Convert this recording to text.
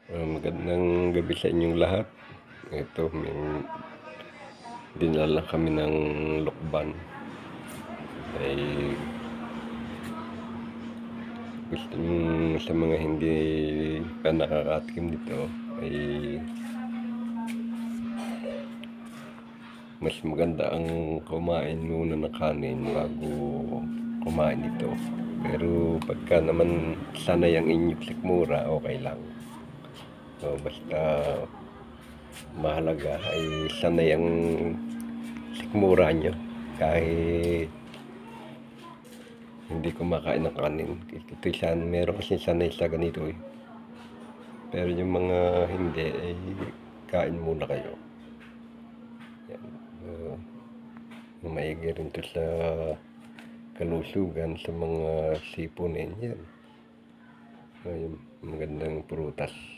Magandang gabi sa inyong lahat. Ito, may dinala kami ng lukban. Ay gusto sa mga hindi pa nakakatikim nito ay mas maganda ang kumain muna ng kanin bago kumain ito. Pero pagka naman sanay ang inyong sikmura, okay lang. So, basta mahalaga ay sanay ang sikmura nyo kahit hindi kumakain ng kanin. Ito meron kasi sanay sa ganito eh. Pero yung mga hindi ay kain muna kayo. Yan. Maigi rin to sa kalusugan sa mga sipunin yan. Magandang prutas.